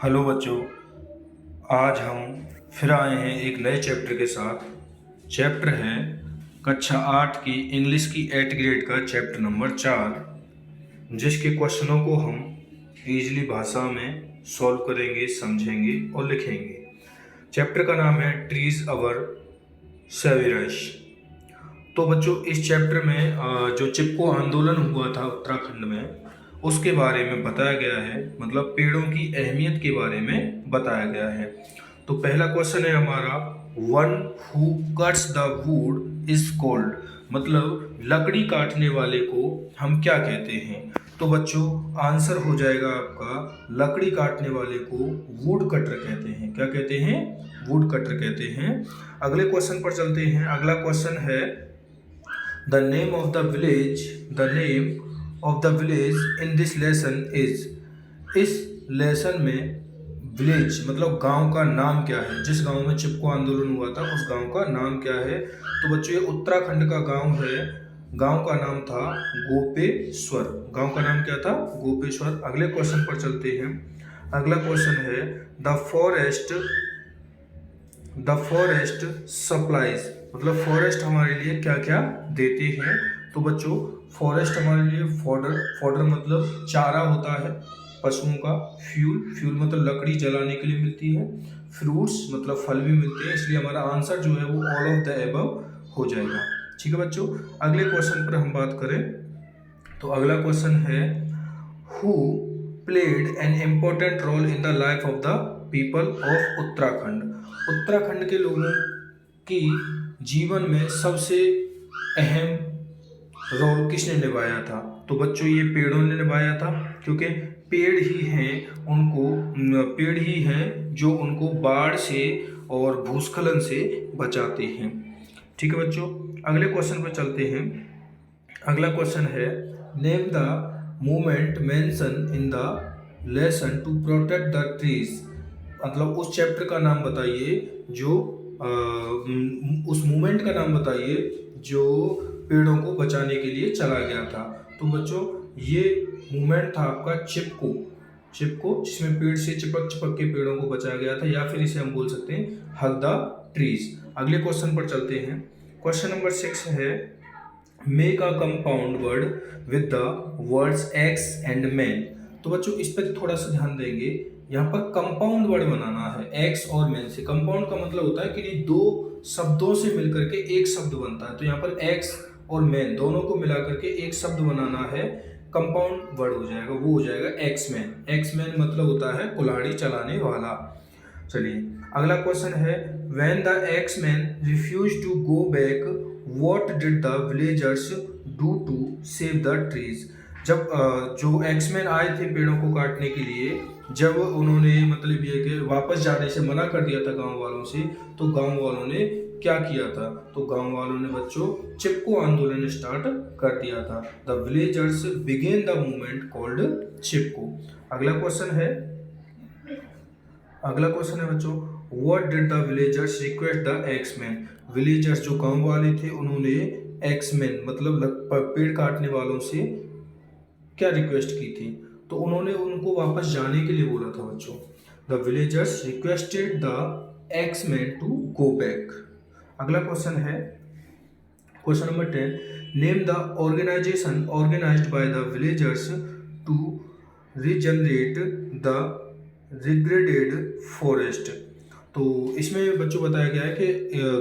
Hello बच्चों, आज हम फिर आए हैं एक नए चैप्टर के साथ। चैप्टर है कक्षा 8 की इंग्लिश की 8 ग्रेड का चैप्टर नंबर 4, जिसके क्वेश्चनों को हम इजीली भाषा में सॉल्व करेंगे, समझेंगे और लिखेंगे। चैप्टर का नाम है ट्रीज अवर सेवियर्स। तो बच्चों, इस चैप्टर में जो चिपको आंदोलन हुआ था उत्तराखंड में, उसके बारे में बताया गया है, मतलब पेड़ों की अहमियत के बारे में बताया गया है। तो पहला क्वेश्चन है हमारा, one who cuts the wood is called, मतलब लकड़ी काटने वाले को हम क्या कहते हैं। तो बच्चों, आंसर हो जाएगा आपका, लकड़ी काटने वाले को वुड कटर कहते हैं। क्या कहते हैं? वुड कटर कहते हैं। अगले क्वेश्चन पर चलते हैं। अगला क्वेश्चन है, the name of the village, the name of the village in this lesson is. इस लेसन में विलेज मतलब गांव का नाम क्या है? जिस गांव में चिपको आंदोलन हुआ था उस गांव का नाम क्या है? तो बच्चों, ये उत्तराखंड का गांव है। गांव का नाम था गोपेश्वर। गांव का नाम क्या था? गोपेश्वर। अगले क्वेश्चन पर चलते हैं। अगला क्वेश्चन है, द फॉरेस्ट सप्लाईज, मतलब फॉरेस्ट हमारे लिए क्या क्या देते हैं। तो बच्चों, फॉरेस्ट हमारे लिए फॉडर मतलब चारा होता है पशुओं का, फ्यूल मतलब लकड़ी जलाने के लिए मिलती है, फ्रूट्स मतलब फल भी मिलते हैं। इसलिए हमारा आंसर जो है वो ऑल ऑफ द एबव हो जाएगा। ठीक है बच्चों, अगले क्वेश्चन पर हम बात करें तो अगला क्वेश्चन है, who played an important role in the life of the people of Uttarakhand. Uttarakhand के लोगों की जीवन में सबसे अहम रोल किसने निभाया था? तो बच्चों, ये पेड़ों ने निभाया था, क्योंकि पेड़ ही हैं जो उनको बाढ़ से और भूस्खलन से बचाते हैं। ठीक है बच्चों, अगले क्वेश्चन पर चलते हैं। अगला क्वेश्चन है, name the movement mention in the lesson to protect the trees, मतलब उस चैप्टर का नाम बताइए जो उस मूवमेंट का नाम बताइए जो पेड़ों को बचाने के लिए चला गया था। तो बच्चों, ये मूवमेंट था आपका चिपको, जिसमें पेड़ से चिपक के पेड़ों को बचाया गया था, या फिर इसे हम बोल सकते हैं हग द ट्रीज। अगले क्वेश्चन पर चलते हैं। क्वेश्चन नंबर 6 है, make a compound word with the words x and man. तो बच्चों, इस पर थोड़ा सा ध्यान देंगे। यहाँ पर कंपाउंड वर्ड बनाना है एक्स और मैन से। कंपाउंड का मतलब होता है कि दो शब्दों से मिलकर के एक शब्द बनता है। तो यहाँ पर एक्स और मैन दोनों को मिला करके एक शब्द बनाना है, कंपाउंड वर्ड हो जाएगा, वो हो जाएगा एक्स मैन। एक्स मैन मतलब होता है कुल्हाड़ी चलाने वाला। चलिए, अगला क्वेश्चन है, when the axe man refuse to go back what did the villagers do to save the trees. जब जो एक्समैन आए थे पेड़ों को काटने के लिए, जब उन्होंने मतलब ये कि वापस जाने से मना कर दिया था गांव वालों से, तो गांव वालों ने क्या किया था? तो गांव वालों ने बच्चों चिपको आंदोलन स्टार्ट कर दिया था। The villagers begin the movement called Chipko. अगला क्वेश्चन है बच्चों, what did the villagers request the axeman. Villagers जो गांव वाले थे उन्होंने एक्समैन मतलब पेड़ काटने वालों से क्या रिक्वेस्ट की थी? तो उन्होंने उनको वापस जाने के लिए बोला था बच्चों। The villagers requested the axeman to go back. अगला क्वेश्चन है, question number 10, name the organisation organised by the villagers to regenerate the degraded forest. तो इसमें बच्चों बताया गया है कि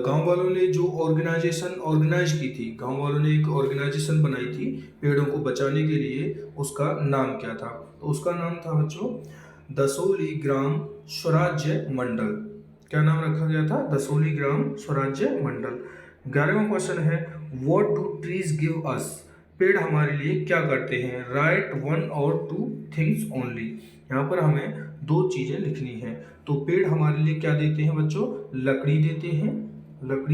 गांव वालों ने जो ऑर्गेनाइजेशन ऑर्गेनाइज की थी, गांव वालों ने एक ऑर्गेनाइजेशन बनाई थी पेड़ों को बचाने के लिए, उसका नाम क्या था? तो उसका नाम था बच्चों दसोली ग्राम स्वराज्य मंडल। क्या नाम रखा गया था? दसोली ग्राम स्वराज्य मंडल। 11वां क्वेश्चन है, what do trees give us. पेड़ हमारे लिए क्या करते हैं? राइट वन और टू थिंग्स ओनली। यहाँ पर हमें दो चीजें लिखनी है। तो पेड़ हमारे लिए क्या देते हैं बच्चों? लकड़ी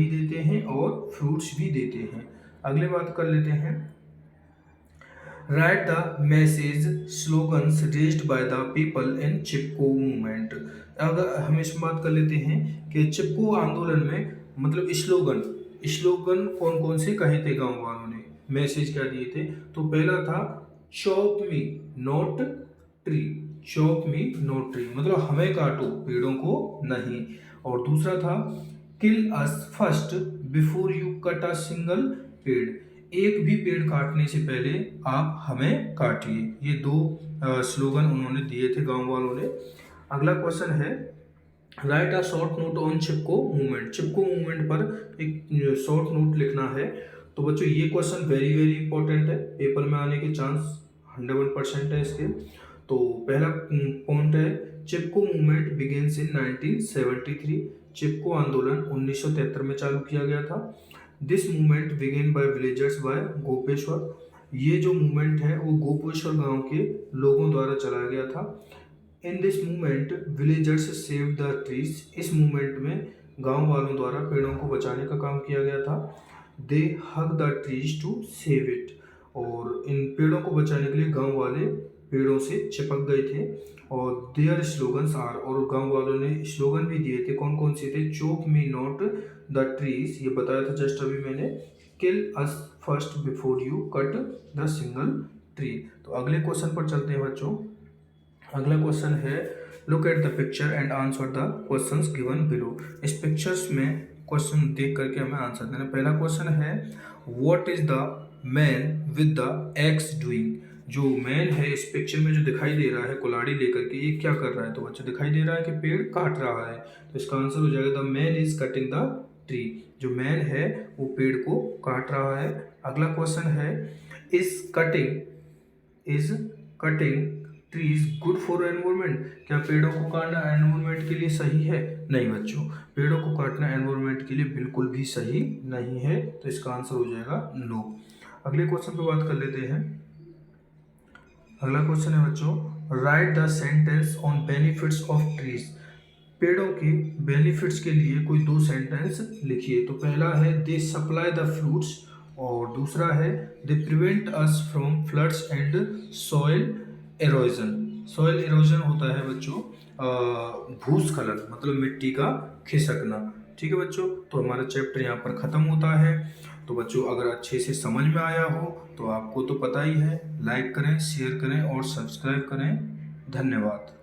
देते हैं और फ्रूट्स भी देते हैं। अगले बात कर लेते हैं, right the message slogans raised by the people in Chipko movement. अगर हम इसमें बात कर लेते हैं कि चिपको आंदोलन में मतलब स्लोगन कौन कौन से कहे थे गांव वालों ने, मैसेज क्या दिए थे? तो पहला था chop me not tree, chop me not tree, मतलब हमें काटो, पेड़ों को नहीं। और दूसरा था kill us first before you cut a single पेड़, एक भी पेड़ काटने से पहले आप हमें काटिए। ये दो स्लोगन उन्होंने दिए थे गांव वालों ने। अगला क्वेश्चन है right a short note on Chipko movement, Chipko movement पर एक शॉर्ट नोट लिखना है। तो बच्चों ये क्वेश्चन वेरी वेरी इंपॉर्टेंट है, पेपर में आने के चांस 101% है इसके। तो पहला पॉइंट है चिपको मूवमेंट बिगिंस इन 1973, चिपको आंदोलन 1973 में चालू किया गया था। This movement begin by villagers by Gopeshwar, ये जो मूवमेंट है वो गोपेश्वर गांव के लोगों द्वारा चलाया गया था। In this movement villagers save the trees, इस मूवमेंट में गांव वालों द्वारा पेड़ों को बचाने का काम किया गया था। They hug the trees to save it, और इन पेड़ों को बचाने के लिए गांव वाले पेड़ों से चिपक गए थे। और देयर स्लोगन्स आर, और गांव वालों ने स्लोगन भी दिए थे, कौन कौन से थे, chop me not the trees, ये बताया था जस्ट अभी मैंने, kill us first before you cut the single tree. तो अगले क्वेश्चन पर चलते हैं बच्चों। अगला क्वेश्चन है look at the picture and answer the questions given below, इस पिक्चर्स में क्वेश्चन देख करके हमें आंसर देना। पहला क्वेश्चन है what is the man with the x doing, जो मैन है इस पिक्चर में जो दिखाई दे रहा है कुल्हाड़ी लेकर के, ये क्या कर रहा है, तो बच्चों दिखाई दे रहा है कि पेड़ काट रहा है। तो इसका आंसर हो जाएगा the man is cutting the tree, जो मैन है वो पेड़ को काट रहा है। अगला क्वेश्चन है is cutting trees good for environment, क्या पेड़ों को काटना एनवायरमेंट के लिए सही है? नहीं बच्चों, पेड़ों को काटना एनवायरमेंट के लिए बिल्कुल भी सही नहीं है, तो इसका आंसर हो जाएगा नो। अगले क्वेश्चन पे बात कर लेते हैं। अगला क्वेश्चन है बच्चों right the sentence on benefits of trees, पेड़ों के बेनिफिट्स के लिए कोई दो सेंटेंस लिखिए। तो पहला है दे सप्लाई द फ्रूट्स, और दूसरा है they prevent us from floods and soil halogen. Soil halogen होता है बच्चों भूस्खलन, मतलब मिट्टी का खिसकना। ठीक है बच्चों, तो हमारा चैप्टर यहाँ पर ख़त्म होता है। तो बच्चों अगर अच्छे से समझ में आया हो तो आपको तो पता ही है, लाइक करें, शेयर करें और सब्सक्राइब करें। धन्यवाद।